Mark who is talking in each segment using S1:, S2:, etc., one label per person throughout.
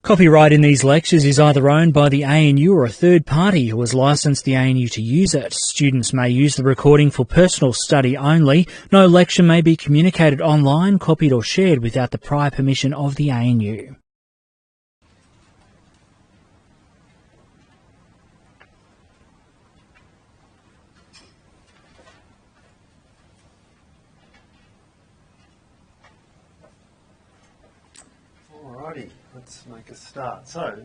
S1: Copyright in these lectures is either owned by the ANU or a third party who has licensed the ANU to use it. Students may use the recording for personal study only. No lecture may be communicated online, copied or shared without the prior permission of the ANU.
S2: Alrighty, let's make a start. So,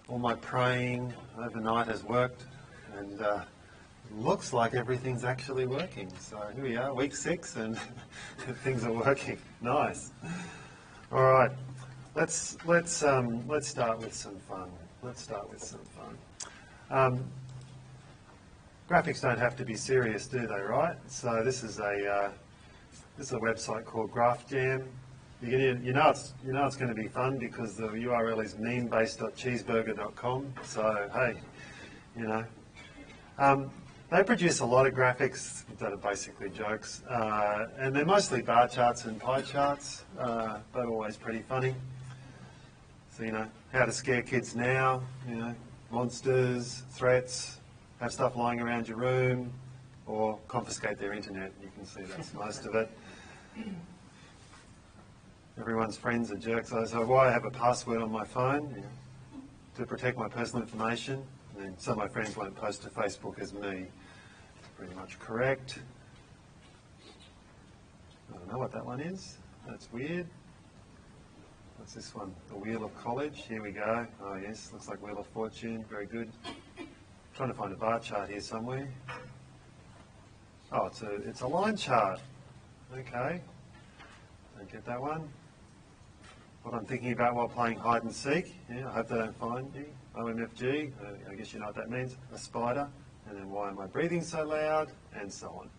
S2: all my praying overnight has worked, and looks like everything's actually working. So here we are, week 6, and things are working. Nice. All right, let's start with some fun. Graphics don't have to be serious, do they? Right? So this is a website called GraphJam. You know it's going to be fun because the URL is memebase.cheeseburger.com. So hey, you know, they produce a lot of graphics that are basically jokes, and they're mostly bar charts and pie charts, but always pretty funny. So you know, how to scare kids now. You know, monsters, threats, have stuff lying around your room, or confiscate their internet. You can see that's most of it. Everyone's friends are jerks. So why I have a password on my phone? You know, to protect my personal information. And then some of my friends won't post to Facebook as me. Pretty much correct. I don't know what that one is. That's weird. What's this one? The Wheel of College. Here we go. Oh yes, looks like Wheel of Fortune. Very good. Trying to find a bar chart here somewhere. Oh, it's a line chart. Okay. Don't get that one. What I'm thinking about while playing hide and seek. Yeah, I hope they don't find me. OMFG, I guess you know what that means. A spider. And then why am I breathing so loud? And so on.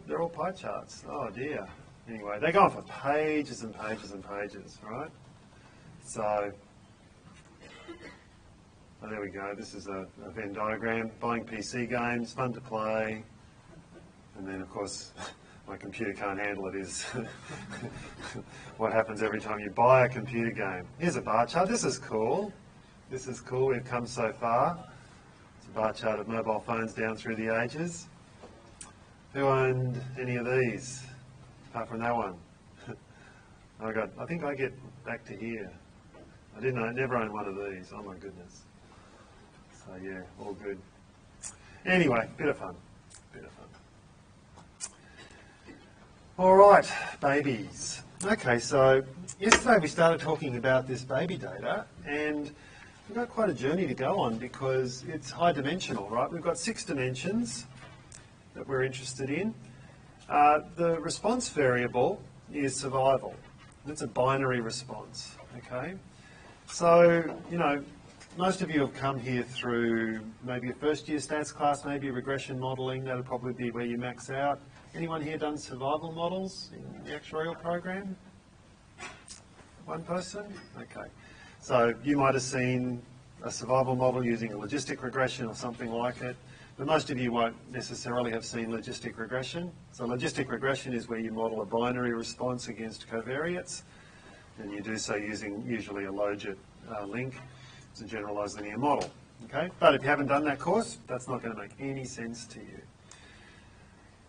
S2: They're all pie charts. Oh dear. Anyway, they go on for pages and pages and pages, right? So, oh, there we go. This is a Venn diagram. Buying PC games, fun to play. And then, of course, my computer can't handle it is what happens every time you buy a computer game. Here's a bar chart. This is cool. This is cool. We've come so far. It's a bar chart of mobile phones down through the ages. Who owned any of these, apart from that one? I think I get back to here. I never owned one of these. Oh my goodness. So yeah, all good. Anyway, bit of fun. All right, babies. Okay, so yesterday we started talking about this baby data, and we've got quite a journey to go on because it's high dimensional, right? We've got 6 dimensions that we're interested in. The response variable is survival. It's a binary response, okay? So, you know, most of you have come here through maybe a first year stats class, maybe regression modelling. That'll probably be where you max out. Anyone here done survival models in the actuarial program? One person? Okay. So you might have seen a survival model using a logistic regression or something like it, but most of you won't necessarily have seen logistic regression. So logistic regression is where you model a binary response against covariates, and you do so using usually a logit link. It's a generalised linear model. Okay? But if you haven't done that course, that's not going to make any sense to you.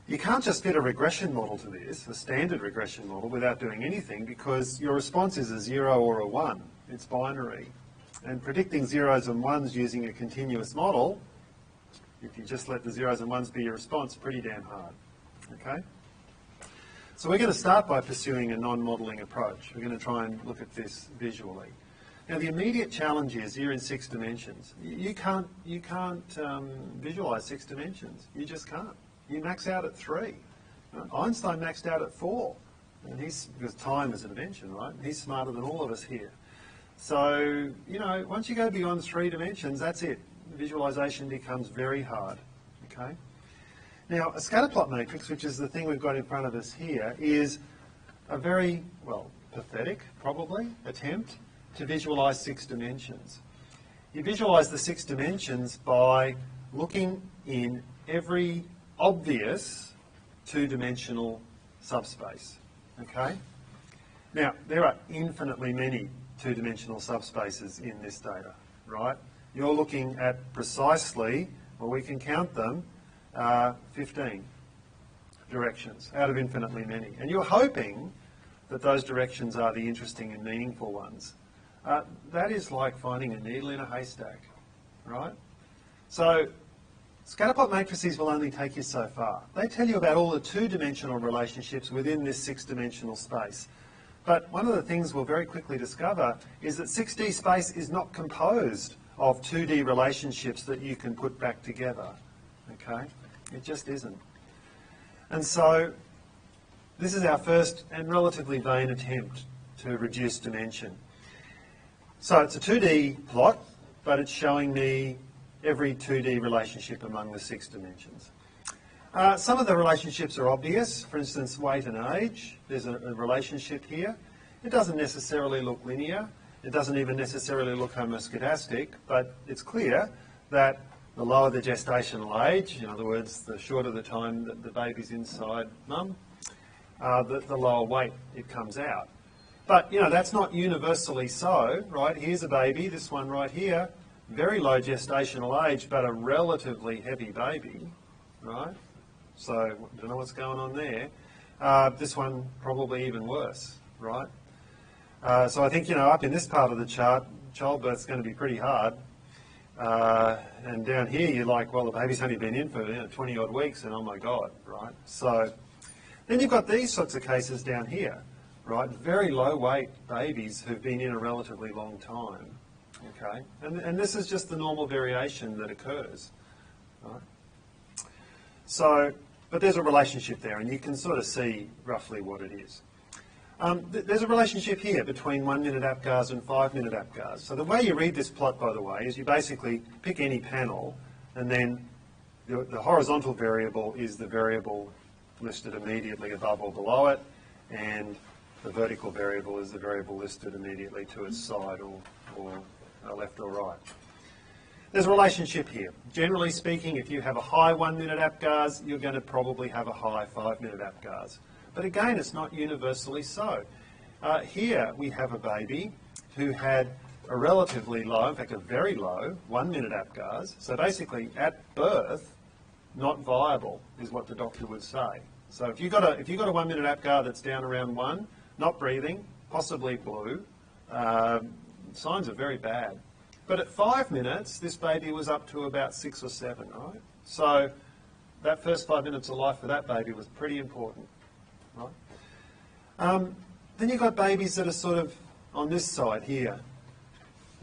S2: You can't just fit a regression model to this, a standard regression model, without doing anything because your response is a 0 or a 1. It's binary. And predicting zeros and ones using a continuous model, if you just let the zeros and ones be your response, pretty damn hard. Okay? So we're going to start by pursuing a non-modelling approach. We're going to try and look at this visually. Now the immediate challenge is you're in 6 dimensions. You can't visualise 6 dimensions. You just can't. You max out at 3. Einstein maxed out at 4. And because time is a dimension, right? He's smarter than all of us here. So, you know, once you go beyond 3 dimensions, that's it. Visualisation becomes very hard, okay? Now, a scatterplot matrix, which is the thing we've got in front of us here, is a very, well, pathetic, probably, attempt to visualise 6 dimensions. You visualise the 6 dimensions by looking in every obvious 2-dimensional subspace, okay? Now, there are infinitely many two-dimensional subspaces in this data, right? You're looking at precisely, well, we can count them, 15 directions out of infinitely many. And you're hoping that those directions are the interesting and meaningful ones. That is like finding a needle in a haystack, right? So scatterplot matrices will only take you so far. They tell you about all the two-dimensional relationships within this six-dimensional space. But one of the things we'll very quickly discover is that 6D space is not composed of 2D relationships that you can put back together, okay? It just isn't. And so this is our first and relatively vain attempt to reduce dimension. So it's a 2D plot, but it's showing me every 2D relationship among the 6 dimensions. Some of the relationships are obvious. For instance, weight and age. There's a relationship here. It doesn't necessarily look linear. It doesn't even necessarily look homoscedastic, but it's clear that the lower the gestational age, in other words, the shorter the time that the baby's inside mum, the lower weight it comes out. But, you know, that's not universally so, right? Here's a baby, this one right here, very low gestational age, but a relatively heavy baby, right? So, I don't know what's going on there. This one probably even worse, right? So I think, you know, up in this part of the chart, childbirth's going to be pretty hard. And down here, you're like, well, the baby's only been in for 20-odd weeks, and oh my God, right? So then you've got these sorts of cases down here, right? Very low weight babies who've been in a relatively long time, okay? And this is just the normal variation that occurs, right? So, but there's a relationship there, and you can sort of see roughly what it is. There's a relationship here between 1-minute APGARs and 5-minute APGARs. So the way you read this plot, by the way, is you basically pick any panel, and then the horizontal variable is the variable listed immediately above or below it, and the vertical variable is the variable listed immediately to its side or left or right. There's a relationship here. Generally speaking, if you have a high 1-minute APGARs, you're going to probably have a high 5-minute APGARs. But again, it's not universally so. Here we have a baby who had a relatively low, in fact a very low, 1-minute APGARs. So basically at birth, not viable is what the doctor would say. So if you've got a 1-minute APGAR that's down around 1, not breathing, possibly blue, signs are very bad. But at 5 minutes, this baby was up to about 6 or 7, right? So that first 5 minutes of life for that baby was pretty important, right? Then you've got babies that are sort of on this side here,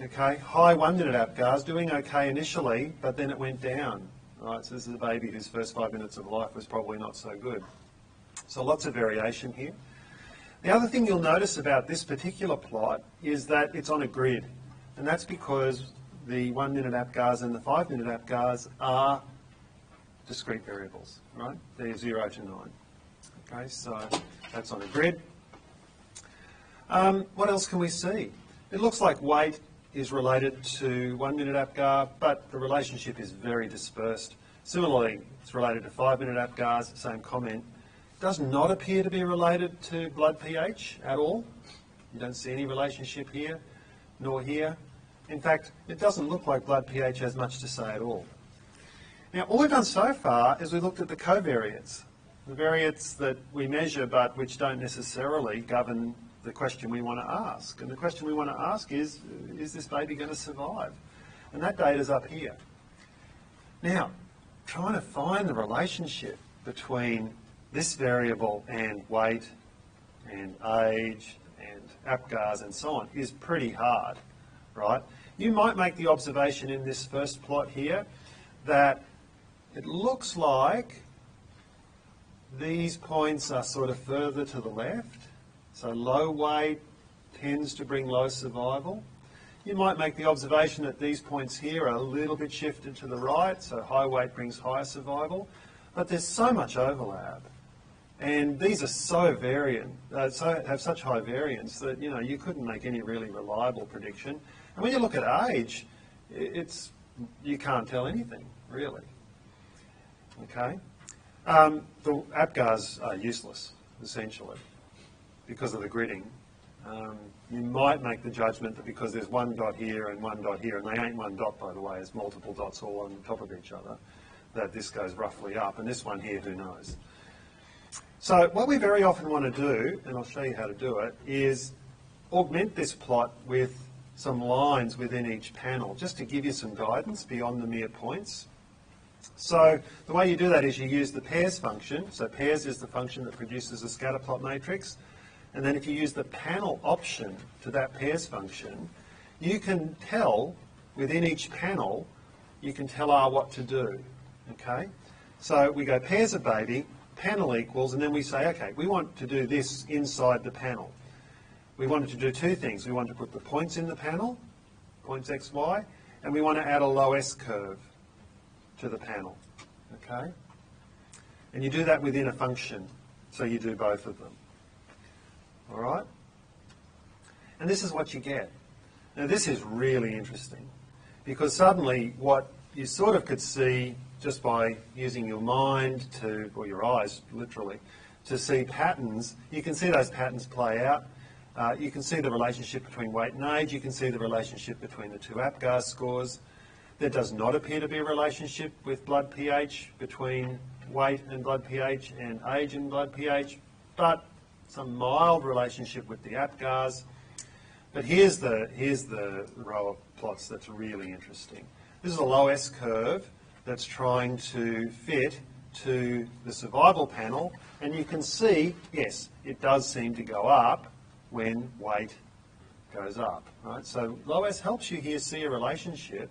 S2: okay? High 1-minute APGARs, doing okay initially, but then it went down, right? So this is a baby whose first 5 minutes of life was probably not so good. So lots of variation here. The other thing you'll notice about this particular plot is that it's on a grid. And that's because the 1-minute APGARs and the 5-minute APGARs are discrete variables, right? They're 0 to 9. Okay, so that's on a grid. What else can we see? It looks like weight is related to 1-minute APGAR, but the relationship is very dispersed. Similarly, it's related to 5-minute APGARs, same comment. Does not appear to be related to blood pH at all. You don't see any relationship here, nor here. In fact, it doesn't look like blood pH has much to say at all. Now, all we've done so far is we looked at the covariates, the variates that we measure but which don't necessarily govern the question we want to ask. And the question we want to ask is this baby going to survive? And that data's up here. Now, trying to find the relationship between this variable and weight and age and APGARs and so on is pretty hard, right? You might make the observation in this first plot here that it looks like these points are sort of further to the left. So low weight tends to bring low survival. You might make the observation that these points here are a little bit shifted to the right, so high weight brings higher survival. But there's so much overlap. And these are so variant, have such high variance that, you know, you couldn't make any really reliable prediction. And when you look at age, you can't tell anything, really. Okay? The APGARs are useless, essentially, because of the gridding. You might make the judgment that because there's one dot here and one dot here, and they ain't one dot, by the way, there's multiple dots all on top of each other, that this goes roughly up, and this one here, who knows. So what we very often want to do, and I'll show you how to do it, is augment this plot with some lines within each panel, just to give you some guidance beyond the mere points. So the way you do that is you use the pairs function. So pairs is the function that produces a scatter plot matrix. And then if you use the panel option to that pairs function, you can tell within each panel, you can tell R what to do. Okay? So we go pairs of baby, panel equals, and then we say, okay, we want to do this inside the panel. We wanted to do two things. We want to put the points in the panel, points x, y, and we want to add a low S curve to the panel. Okay? And you do that within a function, so you do both of them. All right? And this is what you get. Now this is really interesting, because suddenly what you sort of could see just by using your mind to, or your eyes literally, to see patterns, you can see those patterns play out. You can see the relationship between weight and age. You can see the relationship between the two APGAR scores. There does not appear to be a relationship with blood pH between weight and blood pH and age and blood pH, but some mild relationship with the APGARs. But here's the row of plots that's really interesting. This is a low S curve that's trying to fit to the survival panel, and you can see, yes, it does seem to go up when weight goes up. Right? So low S helps you here see a relationship.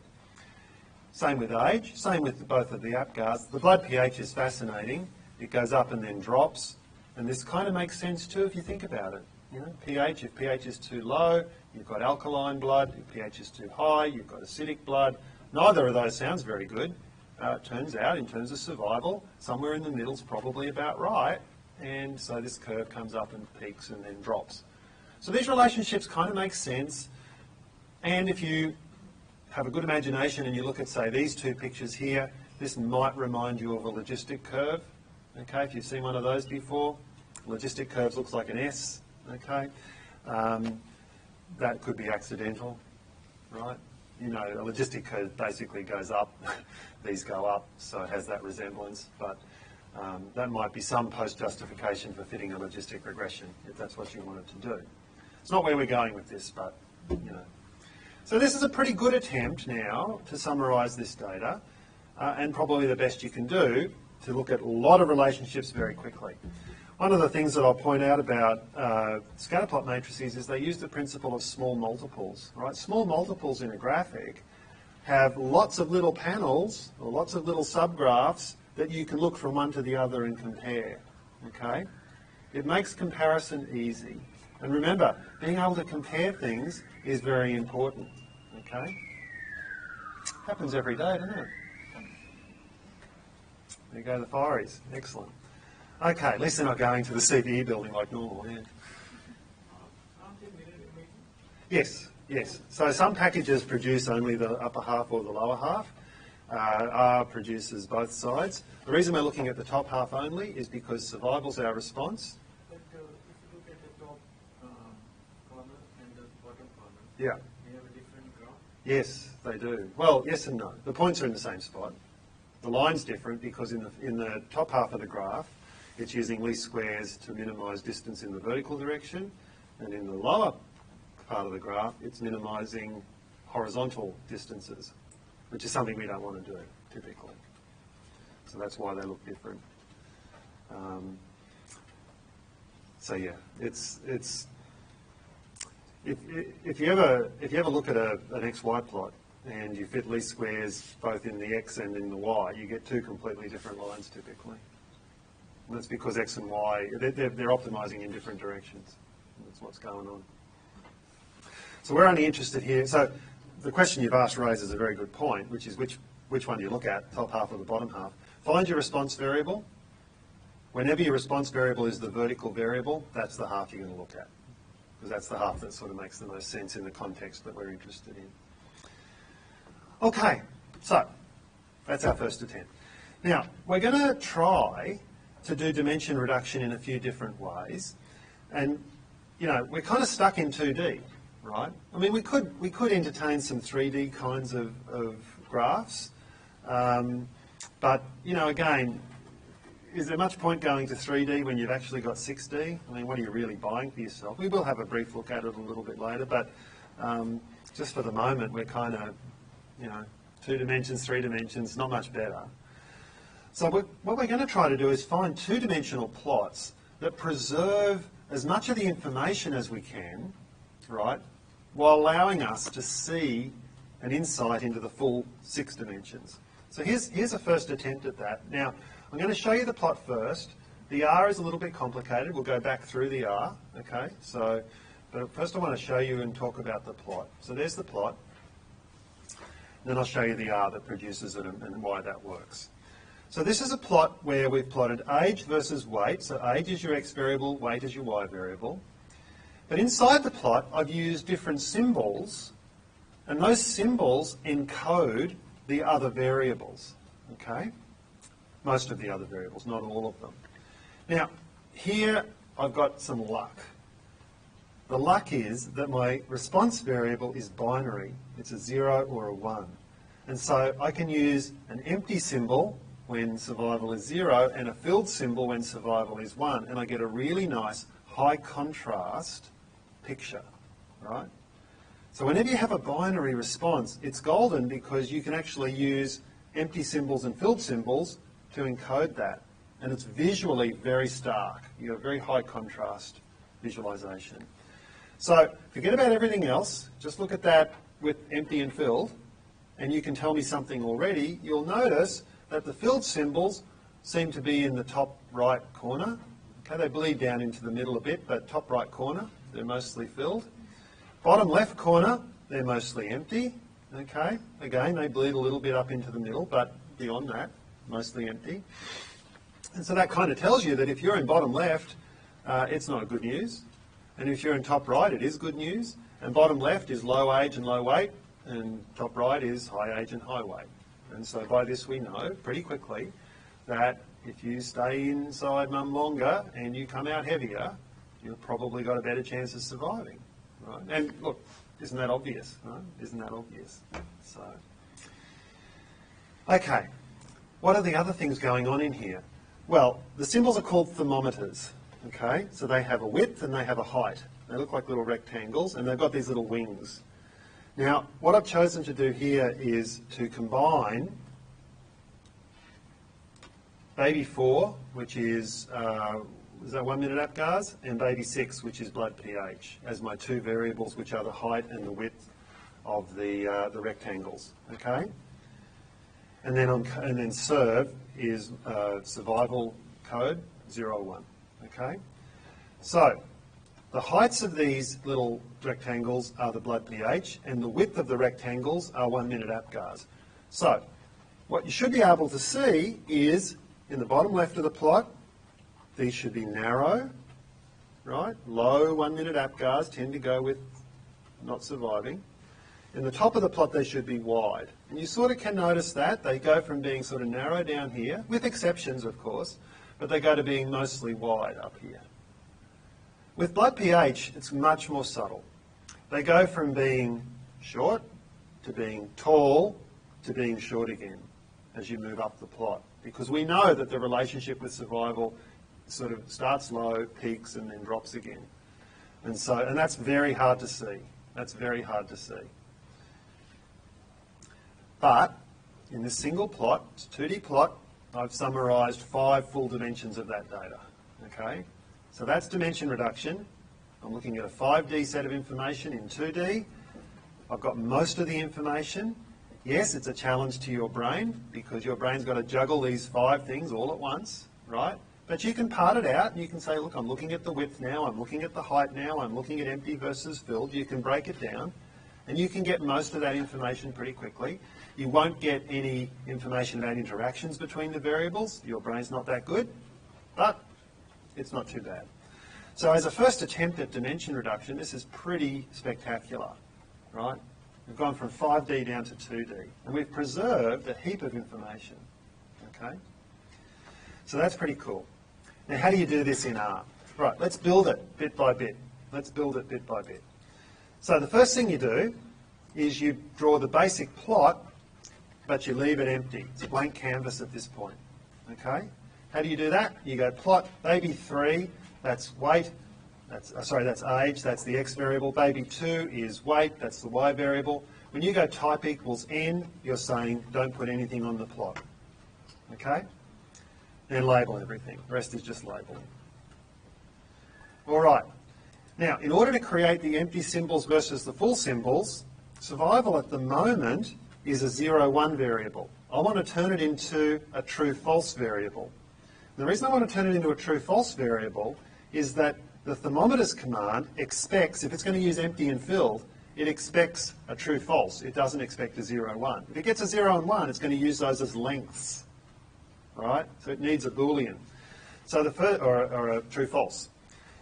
S2: Same with age, same with both of the APGARs. The blood pH is fascinating. It goes up and then drops. And this kind of makes sense too if you think about it. You know, pH, if pH is too low, you've got alkaline blood. If pH is too high, you've got acidic blood. Neither of those sounds very good. It turns out, in terms of survival, somewhere in the middle is probably about right. And so this curve comes up and peaks and then drops. So these relationships kind of make sense. And if you have a good imagination and you look at, say, these two pictures here, this might remind you of a logistic curve. Okay, if you've seen one of those before, logistic curve looks like an S. Okay, that could be accidental, right? You know, a logistic curve basically goes up, these go up, so it has that resemblance, but that might be some post-justification for fitting a logistic regression, if that's what you wanted to do. It's not where we're going with this, but, you know. So this is a pretty good attempt now to summarise this data, and probably the best you can do to look at a lot of relationships very quickly. One of the things that I'll point out about scatterplot matrices is they use the principle of small multiples, right? Small multiples in a graphic have lots of little panels or lots of little subgraphs that you can look from one to the other and compare, okay? It makes comparison easy. And remember, being able to compare things is very important, okay? Happens every day, doesn't it? There you go, the fireys. Excellent. Okay, at least they're not going to the CPE building like normal, yeah. Yes, yes. So some packages produce only the upper half or the lower half. R produces both sides. The reason we're looking at the top half only is because survival's our response.
S3: But if you look at the top corner and the bottom corner,
S2: Yeah.
S3: they have a different graph?
S2: Yes, they do. Well, yes and no. The points are in the same spot. The line's different because in the top half of the graph, it's using least squares to minimise distance in the vertical direction, and in the lower part of the graph, it's minimising horizontal distances, which is something we don't want to do, typically. So that's why they look different. So yeah, it's if you ever look at an XY plot and you fit least squares both in the X and in the Y, you get two completely different lines typically. And that's because X and Y, they're optimising in different directions. That's what's going on. So we're only interested here. So the question you've asked raises a very good point, which is which one do you look at, top half or the bottom half? Find your response variable. Whenever your response variable is the vertical variable, that's the half you're going to look at, because that's the half that sort of makes the most sense in the context that we're interested in. Okay, so that's our first attempt. Now, we're going to try to do dimension reduction in a few different ways. And you know, we're kind of stuck in 2D, right? I mean, we could entertain some 3D kinds of graphs, but, you know, again, is there much point going to 3D when you've actually got 6D? I mean, what are you really buying for yourself? We will have a brief look at it a little bit later, but just for the moment, we're kind of, you know, 2 dimensions, 3 dimensions, not much better. So what we're going to try to do is find 2-dimensional plots that preserve as much of the information as we can, right, while allowing us to see an insight into the full 6 dimensions. So here's a first attempt at that. Now, I'm going to show you the plot first. The R is a little bit complicated. We'll go back through the R, okay? So, but first I want to show you and talk about the plot. So there's the plot. Then I'll show you the R that produces it and why that works. So this is a plot where we've plotted age versus weight. So age is your X variable, weight is your Y variable. But inside the plot, I've used different symbols, and those symbols encode the other variables, okay? Most of the other variables, not all of them. Now, here I've got some luck. The luck is that my response variable is binary. It's a 0 or a 1. And so I can use an empty symbol when survival is 0 and a filled symbol when survival is 1. And I get a really nice high contrast picture, right? So whenever you have a binary response, it's golden because you can actually use empty symbols and filled symbols to encode that. And it's visually very stark. You have very high contrast visualization. So forget about everything else. Just look at that with empty and filled, and you can tell me something already. You'll notice that the filled symbols seem to be in the top right corner. Okay, they bleed down into the middle a bit, but top right corner, they're mostly filled. Bottom left corner, they're mostly empty. Okay, again, they bleed a little bit up into the middle, but beyond that, mostly empty. And so that kind of tells you that if you're in bottom left, it's not good news. And if you're in top right, it is good news. And bottom left is low age and low weight, and top right is high age and high weight. And so by this we know pretty quickly that if you stay inside mum longer and you come out heavier, you've probably got a better chance of surviving. Right? And look, isn't that obvious? Right? Isn't that obvious? So, okay, what are the other things going on in here? Well, the symbols are called thermometers. Okay, so they have a width and they have a height. They look like little rectangles and they've got these little wings. Now, what I've chosen to do here is to combine baby 4, which is that 1 minute APGARs, and baby 6, which is blood pH, as my 2 variables, which are the height and the width of the rectangles. Okay, and then serve is survival code 0, 1. Okay, so the heights of these little rectangles are the blood pH, and the width of the rectangles are 1 minute APGARs. So what you should be able to see is in the bottom left of the plot, these should be narrow, right? Low 1 minute APGARs tend to go with not surviving. In the top of the plot, they should be wide. And you sort of can notice that. They go from being sort of narrow down here, with exceptions, of course, but they go to being mostly wide up here. With blood pH, it's much more subtle. They go from being short to being tall to being short again as you move up the plot, because we know that the relationship with survival sort of starts low, peaks, and then drops again. And that's very hard to see. That's very hard to see. But in this single plot, it's a 2D plot, I've summarised 5 full dimensions of that data. Okay, so that's dimension reduction. I'm looking at a 5D set of information in 2D. I've got most of the information. Yes, it's a challenge to your brain because your brain's got to juggle these 5 things all at once, right? But you can part it out and you can say, look, I'm looking at the width now, I'm looking at the height now, I'm looking at empty versus filled. You can break it down and you can get most of that information pretty quickly. You won't get any information about interactions between the variables. Your brain's not that good, but it's not too bad. So as a first attempt at dimension reduction, this is pretty spectacular, right? We've gone from 5D down to 2D, and we've preserved a heap of information, okay? So that's pretty cool. Now, how do you do this in R? Right, let's build it bit by bit. Let's build it bit by bit. So the first thing you do is you draw the basic plot, but you leave it empty. It's a blank canvas at this point. Okay? How do you do that? You go plot baby 3, that's weight, that's age, that's the x variable. Baby 2 is weight, that's the y variable. When you go type equals n, you're saying don't put anything on the plot. Okay? And label everything. The rest is just labeling. All right. Now, in order to create the empty symbols versus the full symbols, survival at the moment is a 0, 1 variable. I want to turn it into a true-false variable. And the reason I want to turn it into a true-false variable is that the thermometers command expects, if it's going to use empty and filled, it expects a true-false. It doesn't expect a 0, 1. If it gets a 0 and 1, it's going to use those as lengths. All right? So it needs a Boolean. So the first, or a true-false.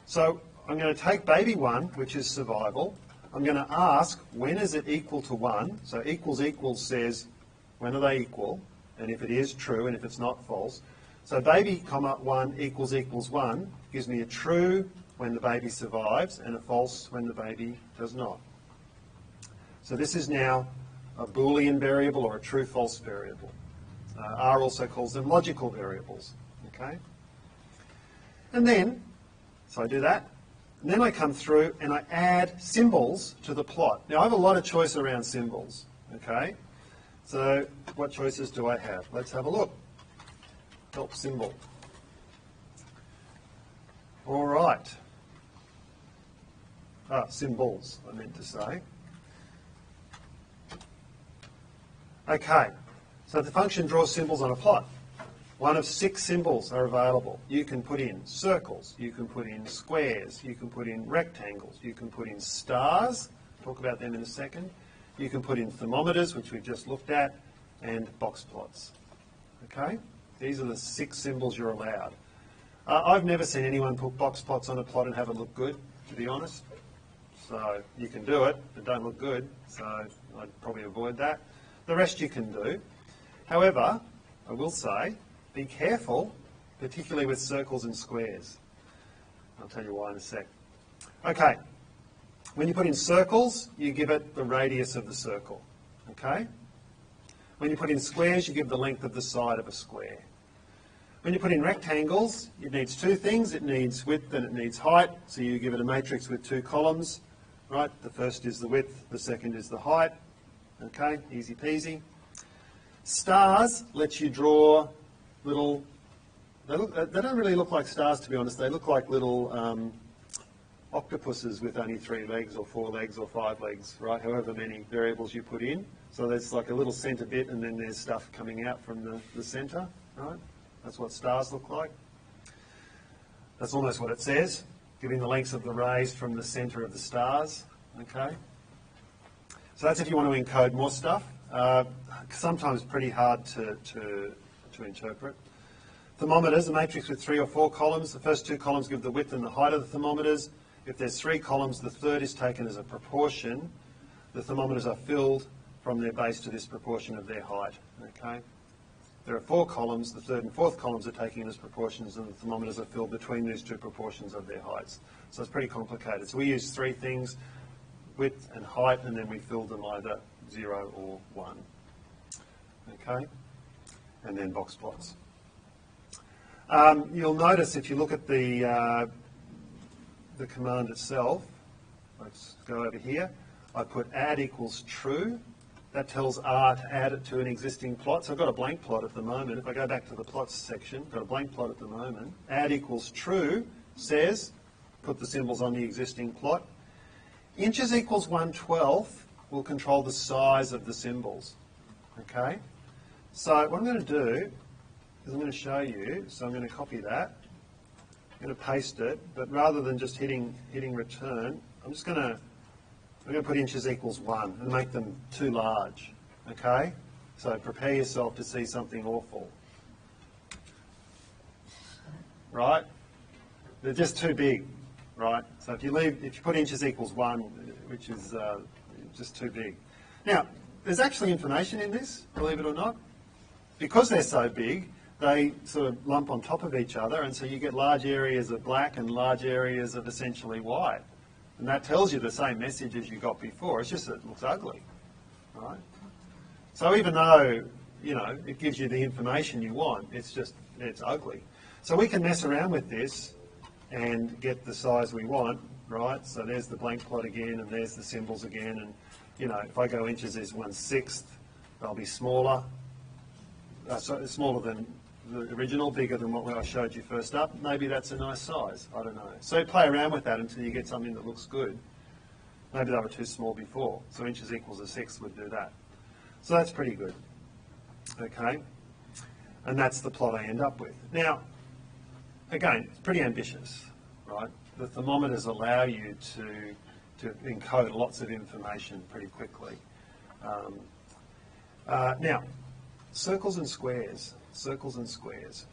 S2: So I'm going to take baby 1, which is survival. I'm going to ask, when is it equal to 1? So equals equals says, when are they equal? And if it is, true, and if it's not, false. So baby, comma, 1 equals equals 1 gives me a true when the baby survives and a false when the baby does not. So this is now a Boolean variable or a true-false variable. R also calls them logical variables. Okay? And then, so I do that. And then I come through and I add symbols to the plot. Now I have a lot of choice around symbols, okay? So what choices do I have? Let's have a look. Help symbol. All right. Symbols, I meant to say. Okay, so the function draws symbols on a plot. One of 6 symbols are available. You can put in circles, you can put in squares, you can put in rectangles, you can put in stars, talk about them in a second, you can put in thermometers, which we've just looked at, and box plots. Okay? These are the 6 symbols you're allowed. I've never seen anyone put box plots on a plot and have it look good, to be honest. So you can do it, but don't look good, so I'd probably avoid that. The rest you can do. However, I will say, be careful, particularly with circles and squares. I'll tell you why in a sec. Okay, when you put in circles, you give it the radius of the circle. Okay? When you put in squares, you give the length of the side of a square. When you put in rectangles, it needs 2 things. It needs width and it needs height. So you give it a matrix with 2 columns. Right? The first is the width, the second is the height. Okay, easy peasy. Stars lets you draw little, they don't really look like stars, to be honest. They look like little octopuses with only 3 legs or 4 legs or 5 legs, right? However many variables you put in. So there's like a little centre bit and then there's stuff coming out from the centre, right? That's what stars look like. That's almost what it says, giving the lengths of the rays from the centre of the stars, okay? So that's if you want to encode more stuff. Sometimes pretty hard to interpret. Thermometers, a matrix with 3 or 4 columns. The first 2 columns give the width and the height of the thermometers. If there's 3 columns, the third is taken as a proportion. The thermometers are filled from their base to this proportion of their height. Okay. There are 4 columns. The third and fourth columns are taken as proportions, and the thermometers are filled between these 2 proportions of their heights. So it's pretty complicated. So we use 3 things: width and height, and then we fill them either 0 or 1. Okay, and then box plots. You'll notice if you look at the command itself, let's go over here, I put add equals true. That tells R to add it to an existing plot. So I've got a blank plot at the moment. If I go back to the plots section, I've got a blank plot at the moment. Add equals true says, put the symbols on the existing plot. Inches equals 1/12 will control the size of the symbols. Okay? So what I'm going to do is I'm going to show you, so I'm going to copy that. I'm going to paste it, but rather than just hitting return, I'm going to put inches equals 1 and make them too large. Okay? So prepare yourself to see something awful. Right? They're just too big. Right? So if you put inches equals 1, which is just too big. Now, there's actually information in this, believe it or not. Because they're so big, they sort of lump on top of each other, and so you get large areas of black and large areas of essentially white. And that tells you the same message as you got before, it's just that it looks ugly, right? So even though, you know, it gives you the information you want, it's ugly. So we can mess around with this and get the size we want, right? So there's the blank plot again, and there's the symbols again, and, you know, if I go inches is 1/6, they'll be smaller, so smaller than the original, bigger than what I showed you first up. Maybe that's a nice size, I don't know. So play around with that until you get something that looks good. Maybe they were too small before, so inches equals 1/6 would do that. So that's pretty good, okay? And that's the plot I end up with. Now, again, it's pretty ambitious, right? The thermometers allow you to encode lots of information pretty quickly. Now, circles and squares. Circles and squares.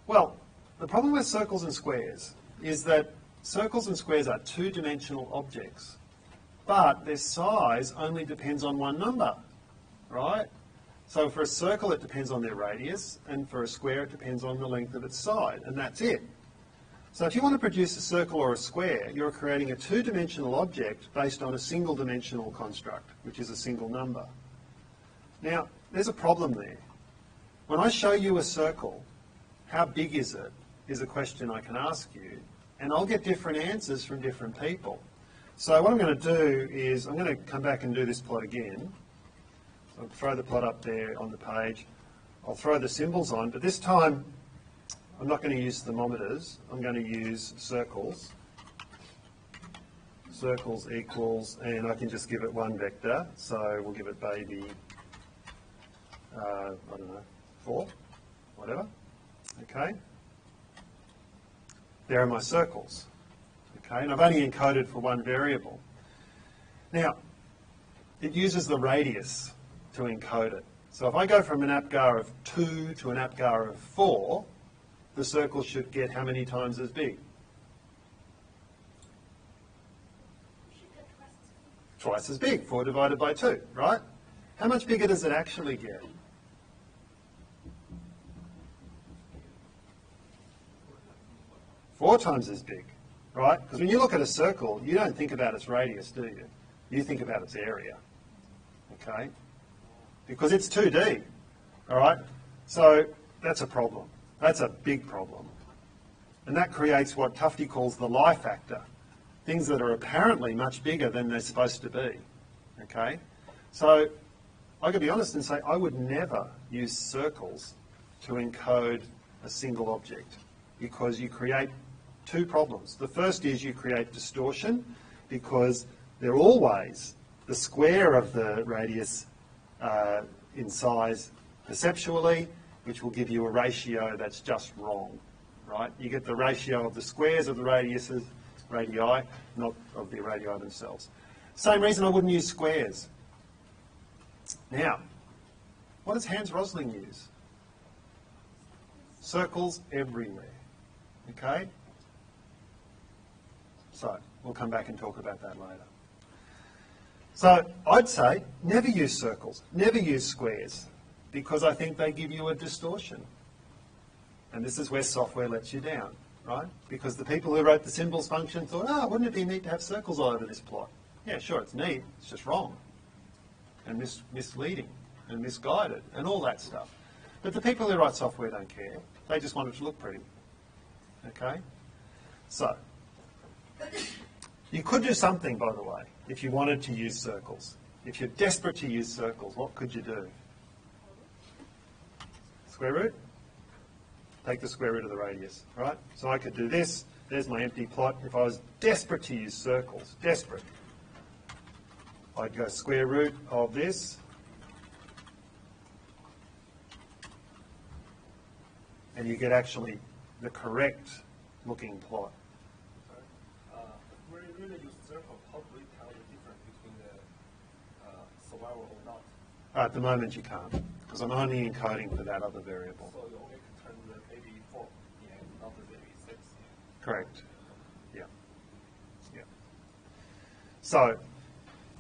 S2: Well, the problem with circles and squares is that circles and squares are two-dimensional objects, but their size only depends on one number, right? So for a circle, it depends on their radius, and for a square, it depends on the length of its side, and that's it. So if you want to produce a circle or a square, you're creating a two-dimensional object based on a single-dimensional construct, which is a single number. Now, there's a problem there. When I show you a circle, how big is it, is a question I can ask you, and I'll get different answers from different people. So what I'm going to do is I'm going to come back and do this plot again. So I'll throw the plot up there on the page. I'll throw the symbols on, but this time I'm not going to use thermometers. I'm going to use circles. Circles equals, and I can just give it one vector. So we'll give it baby, I don't know, 4, whatever. Okay. There are my circles. Okay, and I've only encoded for one variable. Now, it uses the radius to encode it. So if I go from an APGAR of 2 to an APGAR of 4, the circle should get how many times as big? Twice as big, 4 divided by 2, right? How much bigger does it actually get? Four times as big, right? Because when you look at a circle, you don't think about its radius, do you? You think about its area, okay? Because it's 2D, all right? So that's a problem. That's a big problem. And that creates what Tufte calls the lie factor, things that are apparently much bigger than they're supposed to be, okay? So I can be honest and say I would never use circles to encode a single object because you create two problems. The first is you create distortion because they're always the square of the radius in size perceptually, which will give you a ratio that's just wrong, right? You get the ratio of the squares of the radiuses, radii, not of the radii themselves. Same reason I wouldn't use squares. Now, what does Hans Rosling use? Circles everywhere, okay? So, we'll come back and talk about that later. So, I'd say never use circles, never use squares, because I think they give you a distortion. And this is where software lets you down, right? Because the people who wrote the symbols function thought, oh, wouldn't it be neat to have circles all over this plot? Yeah, sure, it's neat, it's just wrong, and misleading, and misguided, and all that stuff. But the people who write software don't care. They just want it to look pretty, okay? So, you could do something, by the way, if you wanted to use circles. If you're desperate to use circles, what could you do? Square root? Take the square root of the radius, right? So I could do this. There's my empty plot. If I was desperate to use circles, desperate, I'd go square root of this, and you get actually the correct looking plot.
S3: If we really use circle, how do we tell the difference between the survival or not?
S2: At the moment you can't, because I'm only encoding for that other variable.
S3: So you only can turn the baby 4 and not the baby 6.
S2: Correct. Yeah. Yeah. So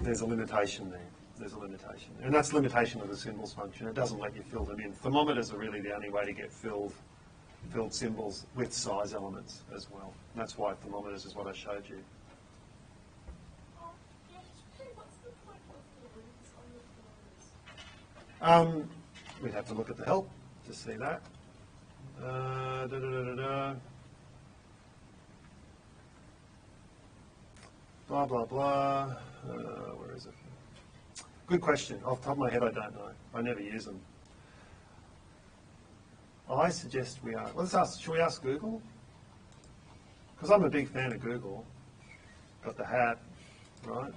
S2: there's a limitation there. There's a limitation. And that's the limitation of the symbols function. It doesn't let you fill them in. Thermometers are really the only way to get filled symbols with size elements as well. And that's why thermometers is what I showed you. We'd have to look at the help to see that. Blah, blah, blah. Where is it? Good question. Off the top of my head, I don't know. I never use them. I suggest we ask. Let's ask. Should we ask Google? Because I'm a big fan of Google. Got the hat, right?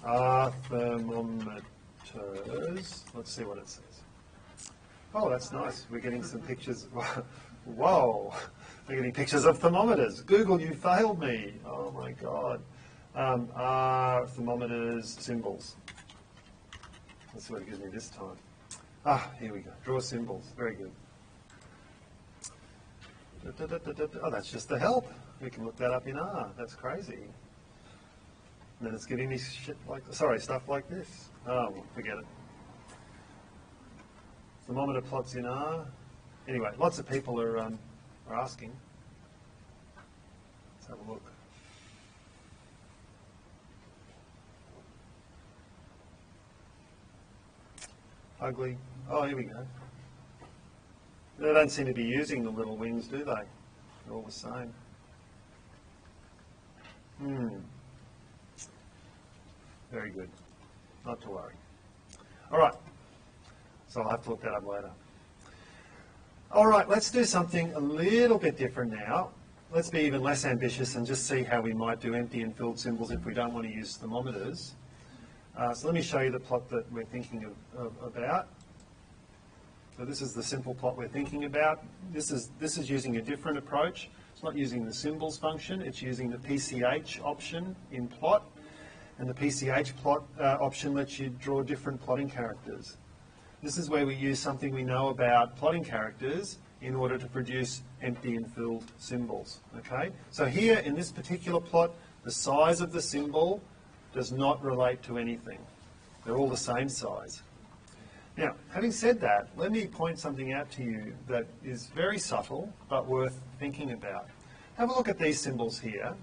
S2: Are thermometers? Let's see what it says. Oh, that's nice. We're getting some pictures. Whoa! We're getting pictures of thermometers. Google, you failed me. Oh my God. Are thermometers symbols? Let's see what it gives me this time. Ah, here we go. Draw symbols. Very good. Oh, that's just the help. We can look that up in R. That's crazy. And then it's giving me shit like, sorry, stuff like this. Oh, well, forget it. Thermometer plots in R. Anyway, lots of people are asking. Let's have a look. Ugly. Oh, here we go. They don't seem to be using the little wings, do they? They're all the same. Very good. Not to worry. All right. So I'll have to look that up later. All right, let's do something a little bit different now. Let's be even less ambitious and just see how we might do empty and filled symbols if we don't want to use thermometers. So let me show you the plot that we're thinking about. So this is the simple plot we're thinking about. This is using a different approach. It's not using the symbols function, it's using the PCH option in plot. And the PCH plot option lets you draw different plotting characters. This is where we use something we know about plotting characters in order to produce empty and filled symbols. Okay? So here in this particular plot, the size of the symbol does not relate to anything. They're all the same size. Now, having said that, let me point something out to you that is very subtle but worth thinking about. Have a look at these symbols here.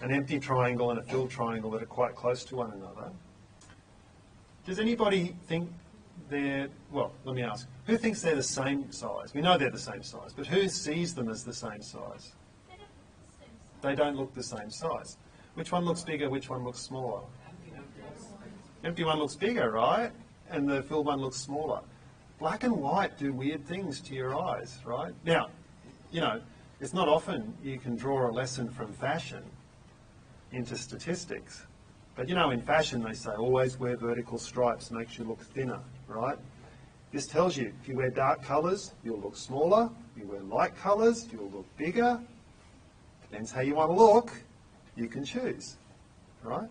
S2: An empty triangle and a filled triangle that are quite close to one another. Does anybody think they're, well, let me ask, who thinks they're the same size? We know they're the same size, but who sees them as the same size? They don't look the same size. Which one looks bigger, which one looks smaller? Empty one looks bigger, right? And the filled one looks smaller. Black and white do weird things to your eyes, right? Now, you know, it's not often you can draw a lesson from fashion into statistics. But you know, in fashion they say always wear vertical stripes, makes you look thinner, right? This tells you if you wear dark colours, you'll look smaller. If you wear light colours, you'll look bigger. Depends how you want to look, you can choose, right?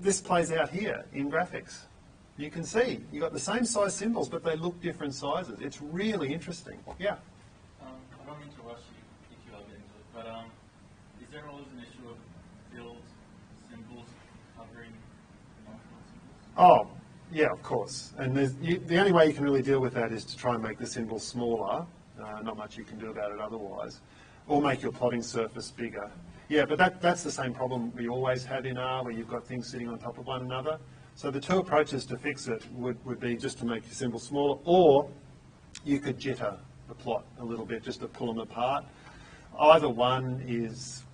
S2: This plays out here in graphics. You can see you've got the same size symbols, but they look different sizes. It's really interesting. Yeah?
S3: I don't mean to rush you if you have into it, but is there always an issue of filled symbols covering non-filled symbols?
S2: Oh, yeah, of course. And the only way you can really deal with that is to try and make the symbols smaller. Not much you can do about it otherwise. Or make your plotting surface bigger. Yeah, but that's the same problem we always have in R, where you've got things sitting on top of one another. So the two approaches to fix it would be just to make your symbol smaller, or you could jitter the plot a little bit just to pull them apart. Either one is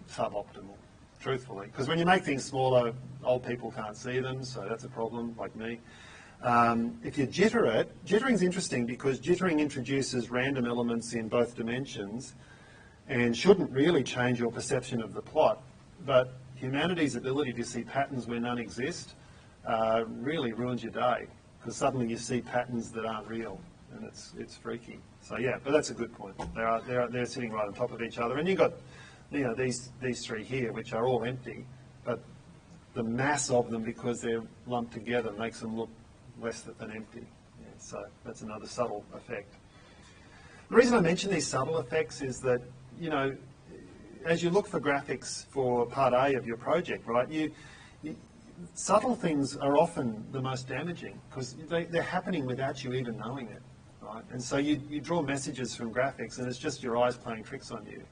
S2: suboptimal, truthfully, because when you make things smaller, old people can't see them, so that's a problem, like me. If you jitter it, jittering's interesting because jittering introduces random elements in both dimensions and shouldn't really change your perception of the plot, but humanity's ability to see patterns where none exist really ruins your day, because suddenly you see patterns that aren't real, and it's freaky. So yeah, but that's a good point. They're sitting right on top of each other, and you've got these three here, which are all empty, but the mass of them, because they're lumped together, makes them look less than empty. Yeah, so that's another subtle effect. The reason I mention these subtle effects is that, you know, as you look for graphics for part A of your project, right, subtle things are often the most damaging because they're happening without you even knowing it, right? And so you draw messages from graphics and it's just your eyes playing tricks on you.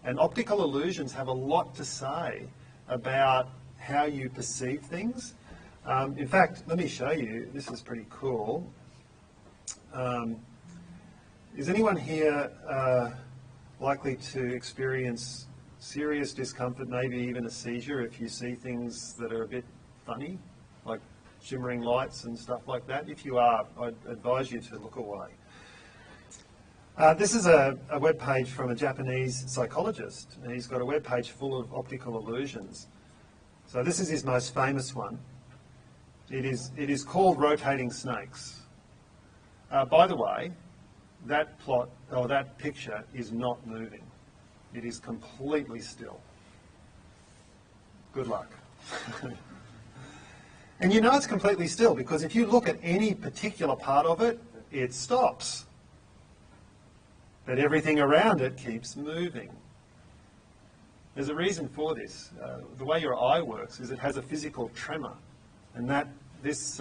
S2: And optical illusions have a lot to say about how you perceive things. In fact, let me show you. This is pretty cool. Is anyone here likely to experience serious discomfort, maybe even a seizure, if you see things that are a bit funny, like shimmering lights and stuff like that? If you are, I'd advise you to look away. This is a web page from a Japanese psychologist, and he's got a web page full of optical illusions. So this is his most famous one. It is called Rotating Snakes. By the way, that plot or that picture is not moving. It is completely still. Good luck. And you know it's completely still because if you look at any particular part of it, it stops. But everything around it keeps moving. There's a reason for this. The way your eye works is it has a physical tremor, and this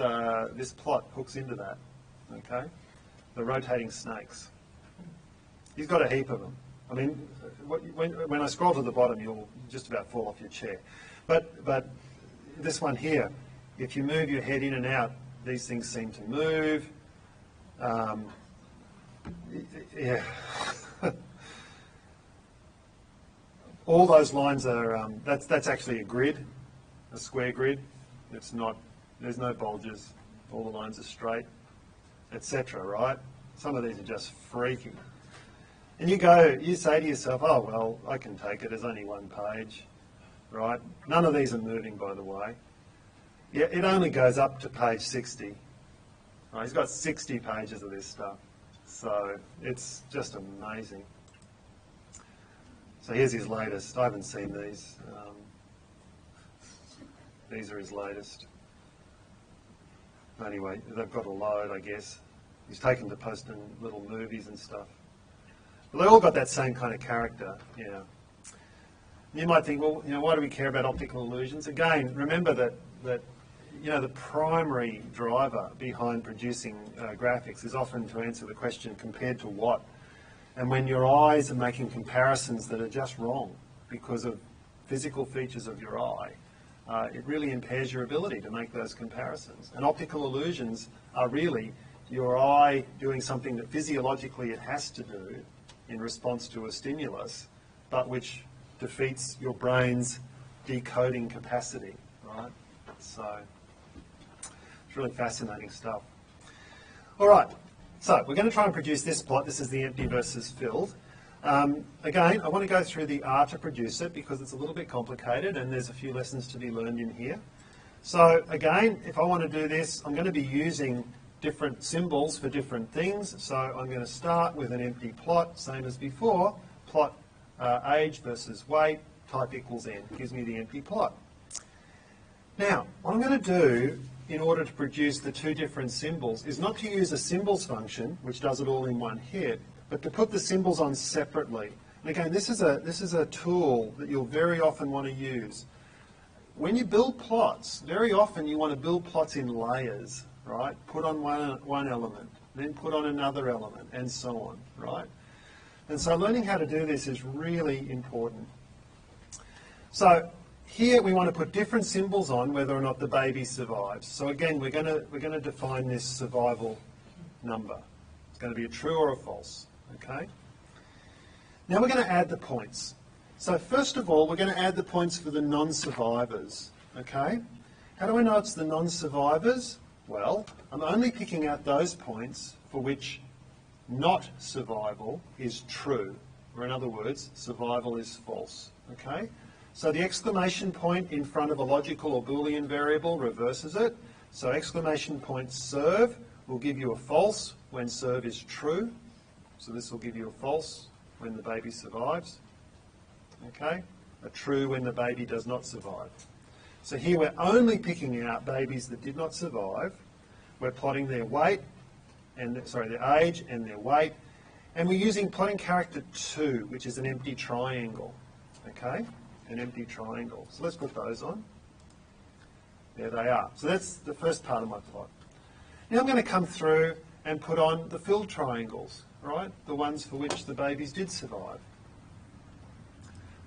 S2: plot hooks into that. Okay, the rotating snakes. He's got a heap of them. I mean, when I scroll to the bottom, you'll just about fall off your chair. But this one here, if you move your head in and out, these things seem to move. Yeah. All those lines are, that's actually a grid, a square grid. It's not, there's no bulges. All the lines are straight, etc., right? Some of these are just freaky. And you say to yourself, oh, well, I can take it. There's only one page, right? None of these are moving, by the way. Yeah, it only goes up to page 60. Right, he's got 60 pages of this stuff. So it's just amazing. So here's his latest. I haven't seen these. These are his latest. Anyway, they've got a load, I guess. He's taken to posting little movies and stuff. But they all got that same kind of character, yeah. You might think, well, why do we care about optical illusions? Again, remember that the primary driver behind producing graphics is often to answer the question, compared to what? And when your eyes are making comparisons that are just wrong because of physical features of your eye, it really impairs your ability to make those comparisons. And optical illusions are really your eye doing something that physiologically it has to do in response to a stimulus, but which defeats your brain's decoding capacity, right? So it's really fascinating stuff. All right, so we're going to try and produce this plot. This is the empty versus filled. Again, I want to go through the R to produce it because it's a little bit complicated and there's a few lessons to be learned in here. So again, if I want to do this, I'm going to be using different symbols for different things. So I'm going to start with an empty plot, same as before. Plot age versus weight, type equals n, gives me the empty plot. Now, what I'm going to do in order to produce the two different symbols is not to use a symbols function, which does it all in one hit, but to put the symbols on separately. And again, this is a tool that you'll very often want to use. When you build plots, very often you want to build plots in layers, right? Put on one element, then put on another element, and so on, right? And so learning how to do this is really important. So here we want to put different symbols on whether or not the baby survives. So again, we're going to define this survival number. It's going to be a true or a false, okay? Now we're going to add the points. So first of all, we're going to add the points for the non-survivors, okay? How do I know it's the non-survivors? Well, I'm only picking out those points for which not survival is true, or in other words, survival is false, okay? So the exclamation point in front of a logical or Boolean variable reverses it. So exclamation point serve will give you a false when serve is true. So this will give you a false when the baby survives, okay? A true when the baby does not survive. So here we're only picking out babies that did not survive. We're plotting their weight, their age and their weight, and we're using plotting character 2, which is an empty triangle, okay? An empty triangle. So let's put those on. There they are. So that's the first part of my plot. Now I'm going to come through and put on the filled triangles, right? The ones for which the babies did survive.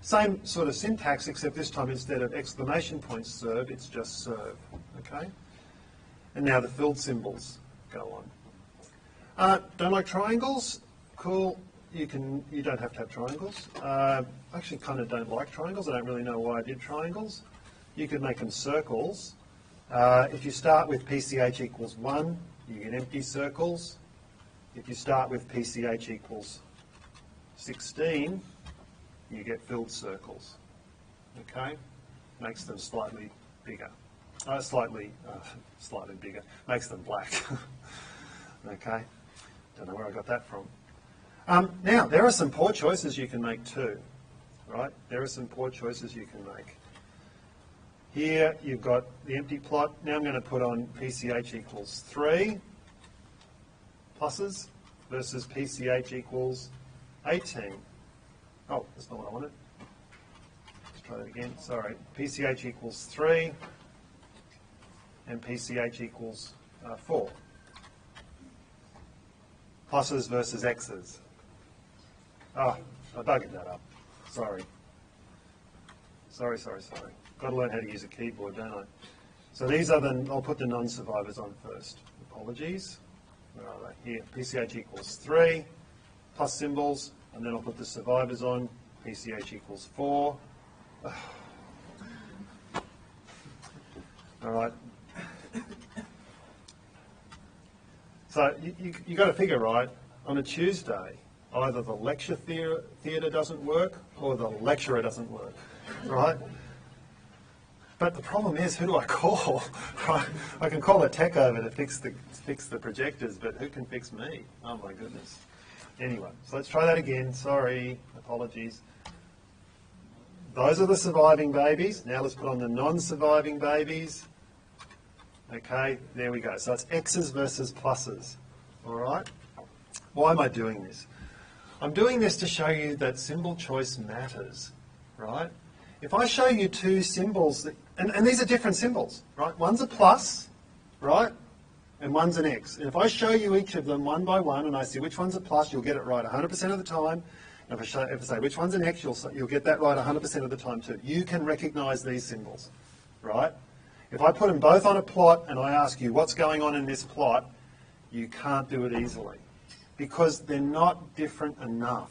S2: Same sort of syntax, except this time instead of exclamation point serve, it's just serve, okay? And now the filled symbols go on. Don't like triangles? Cool. You don't have to have triangles. I actually kind of don't like triangles. I don't really know why I did triangles. You could make them circles. If you start with PCH equals 1, you get empty circles. If you start with PCH equals 16, you get filled circles. Okay? Makes them slightly bigger. Slightly bigger. Makes them black. Okay? Don't know where I got that from. Now, there are some poor choices you can make too. Right? There are some poor choices you can make. Here you've got the empty plot. Now I'm going to put on PCH equals 3 pluses versus PCH equals 18. Oh, that's not what I wanted. Let's try that again. Sorry. PCH equals 3 and PCH equals 4. Pluses versus x's. Oh, I buggered that up. Sorry. Sorry. Got to learn how to use a keyboard, don't I? So these are I'll put the non-survivors on first. Apologies. Where are they? Here, PCH equals 3, plus symbols, and then I'll put the survivors on. PCH equals 4. All right. So you got to figure, right, on a Tuesday, either the lecture theatre doesn't work or the lecturer doesn't work, right? But the problem is, who do I call? Right? I can call a tech over to fix the projectors, but who can fix me? Oh my goodness. Anyway, so let's try that again. Sorry, apologies. Those are the surviving babies. Now let's put on the non-surviving babies. Okay, there we go. So it's x's versus pluses. All right? Why am I doing this? I'm doing this to show you that symbol choice matters, right? If I show you two symbols, and these are different symbols, right? One's a plus, right? And one's an X. And if I show you each of them one by one and I see which one's a plus, you'll get it right 100% of the time. And if I say which one's an X, you'll get that right 100% of the time too. You can recognise these symbols, right? If I put them both on a plot and I ask you what's going on in this plot, you can't do it easily because they're not different enough.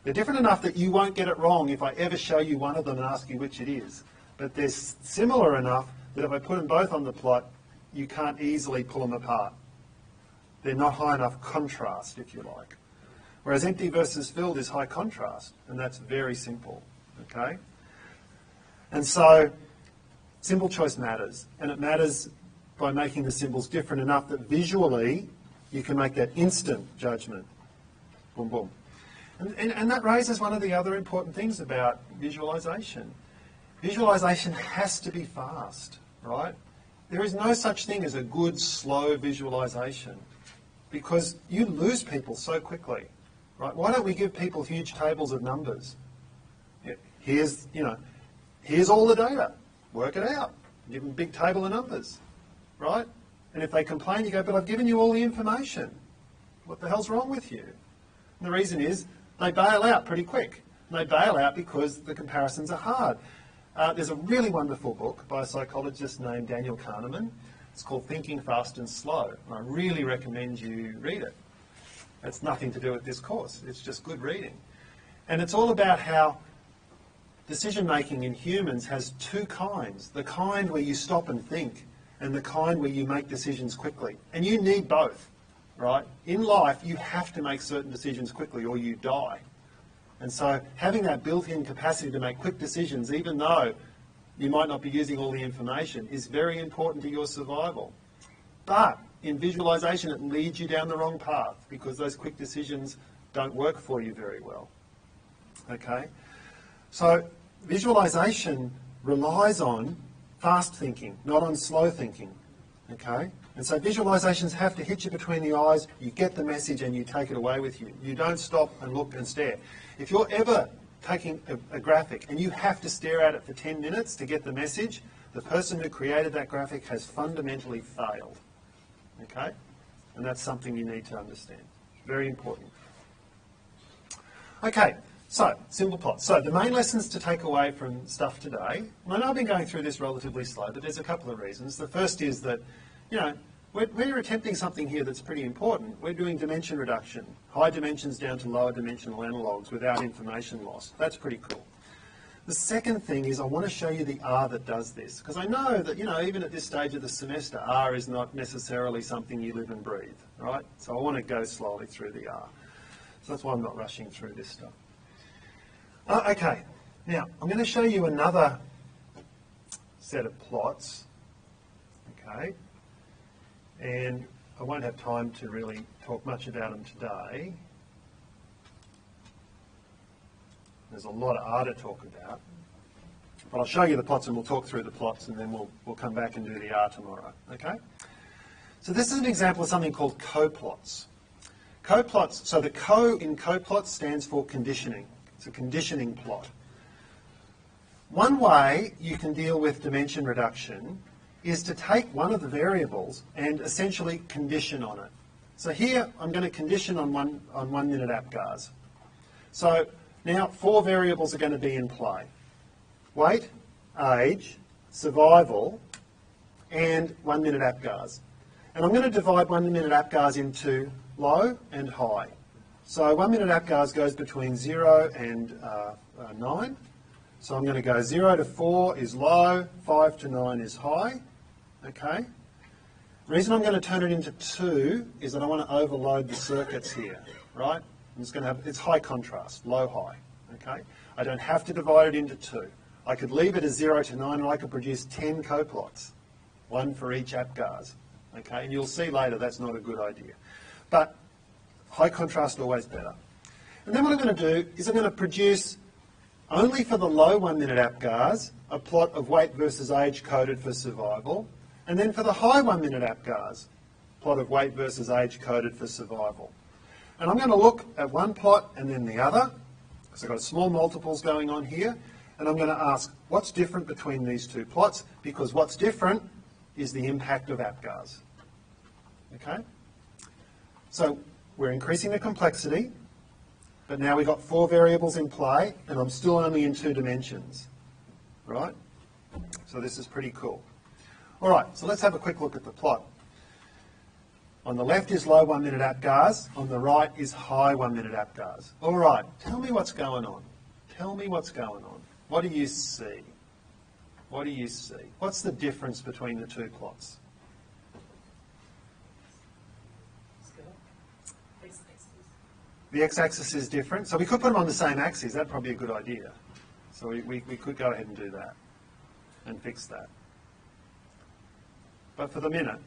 S2: They're different enough that you won't get it wrong if I ever show you one of them and ask you which it is. But they're similar enough that if I put them both on the plot, you can't easily pull them apart. They're not high enough contrast, if you like. Whereas empty versus filled is high contrast, and that's very simple, okay? And so symbol choice matters, and it matters by making the symbols different enough that visually you can make that instant judgment. Boom, boom. And that raises one of the other important things about visualisation. Visualisation has to be fast, right? There is no such thing as a good, slow visualisation because you lose people so quickly, right? Why don't we give people huge tables of numbers? Here's all the data. Work it out. Give them a big table of numbers, right? And if they complain, you go, but I've given you all the information. What the hell's wrong with you? And the reason is they bail out pretty quick. And they bail out because the comparisons are hard. There's a really wonderful book by a psychologist named Daniel Kahneman. It's called Thinking Fast and Slow. And I really recommend you read it. It's nothing to do with this course. It's just good reading. And it's all about how decision-making in humans has two kinds. The kind where you stop and think and the kind where you make decisions quickly. And you need both, right? In life, you have to make certain decisions quickly or you die. And so having that built-in capacity to make quick decisions, even though you might not be using all the information, is very important to your survival. But in visualisation, it leads you down the wrong path because those quick decisions don't work for you very well. Okay? So visualisation relies on fast thinking, not on slow thinking. Okay? And so visualisations have to hit you between the eyes, you get the message and you take it away with you. You don't stop and look and stare. If you're ever taking a graphic and you have to stare at it for 10 minutes to get the message, the person who created that graphic has fundamentally failed. Okay? And that's something you need to understand. Very important. Okay, so symbol plots. So the main lessons to take away from stuff today, and I know I've been going through this relatively slow, but there's a couple of reasons. The first is that you know, we're attempting something here that's pretty important. We're doing dimension reduction, high dimensions down to lower dimensional analogues without information loss. That's pretty cool. The second thing is I want to show you the R that does this, because I know that, you know, even at this stage of the semester, R is not necessarily something you live and breathe, right? So I want to go slowly through the R. So that's why I'm not rushing through this stuff. Okay, now I'm going to show you another set of plots, okay? And I won't have time to really talk much about them today. There's a lot of R to talk about. But I'll show you the plots and we'll talk through the plots and then we'll come back and do the R tomorrow, okay? So this is an example of something called coplots. Coplots, so the co in coplots stands for conditioning. It's a conditioning plot. One way you can deal with dimension reduction is to take one of the variables and essentially condition on it. So here I'm going to condition on 1 minute APGARs. So now 4 variables are going to be in play. Weight, age, survival, and 1 minute APGARs. And I'm going to divide 1 minute APGARs into low and high. So 1 minute APGARs goes between 0 and 9. So I'm going to go 0 to 4 is low, 5 to 9 is high. Okay? The reason I'm going to turn it into 2 is that I want to overload the circuits here, right? I'm just going to have, it's high contrast, low, high. Okay? I don't have to divide it into 2. I could leave it as 0 to 9 and I could produce 10 coplots, 1 for each APGARs. Okay? And you'll see later that's not a good idea. But high contrast always better. And then what I'm going to do is I'm going to produce, only for the low 1 minute APGARs, a plot of weight versus age coded for survival. And then for the high 1 minute APGARs, plot of weight versus age coded for survival. And I'm going to look at one plot and then the other, because I've got small multiples going on here, and I'm going to ask what's different between these two plots, because what's different is the impact of APGARs. Okay? So we're increasing the complexity, but now we've got 4 variables in play, and I'm still only in 2 dimensions. Right? So this is pretty cool. All right, so let's have a quick look at the plot. On the left is low 1 minute APGARs, on the right is high 1 minute APGARs. All right, tell me what's going on. Tell me what's going on. What do you see? What do you see? What's the difference between the two plots? The x-axis is different, so we could put them on the same axis. That'd probably be a good idea. So we could go ahead and do that and fix that. But for the minute,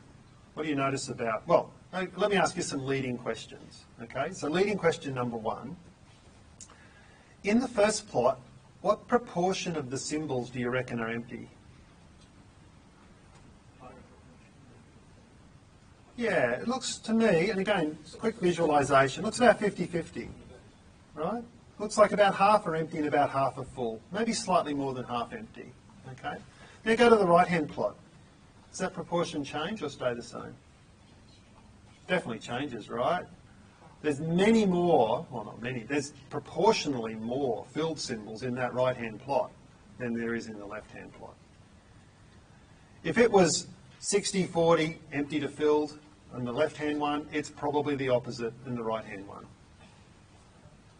S2: what do you notice about, well, let me ask you some leading questions, okay? So leading question number 1. In the first plot, what proportion of the symbols do you reckon are empty? Yeah, it looks to me, and again, quick visualisation, looks about 50-50, right? Looks like about half are empty and about half are full, maybe slightly more than half empty, okay? Now go to the right-hand plot. Does that proportion change or stay the same? Definitely changes, right? There's many more, well not many, there's proportionally more filled symbols in that right-hand plot than there is in the left-hand plot. If it was 60-40 empty to filled on the left-hand one, it's probably the opposite in the right-hand one.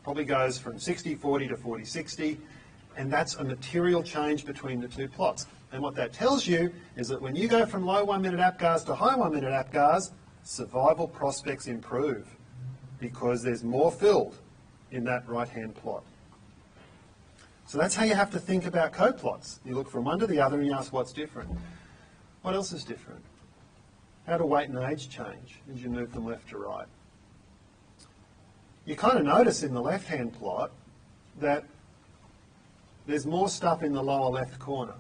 S2: Probably goes from 60-40 to 40-60, and that's a material change between the two plots. And what that tells you is that when you go from low 1 minute APGARs to high 1 minute APGARs, survival prospects improve because there's more filled in that right-hand plot. So that's how you have to think about coplots. You look from one to the other and you ask what's different. What else is different? How do weight and age change as you move from left to right? You kind of notice in the left-hand plot that there's more stuff in the lower left corner,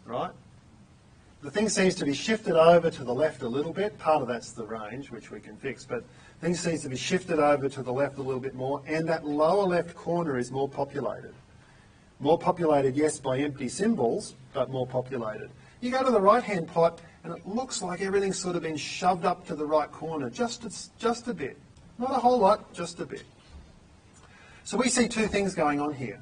S2: right? The thing seems to be shifted over to the left a little bit. Part of that's the range, which we can fix, but things seems to be shifted over to the left a little bit more, and that lower left corner is more populated. More populated, yes, by empty symbols, but more populated. You go to the right-hand plot, and it looks like everything's sort of been shoved up to the right corner, just a bit. Not a whole lot, just a bit. So we see 2 things going on here.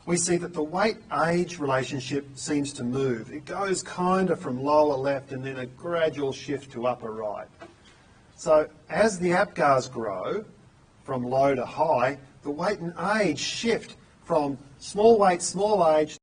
S2: we see that the weight-age relationship seems to move. It goes kind of from lower left and then a gradual shift to upper right. So as the APGARs grow from low to high, the weight and age shift from small weight, small age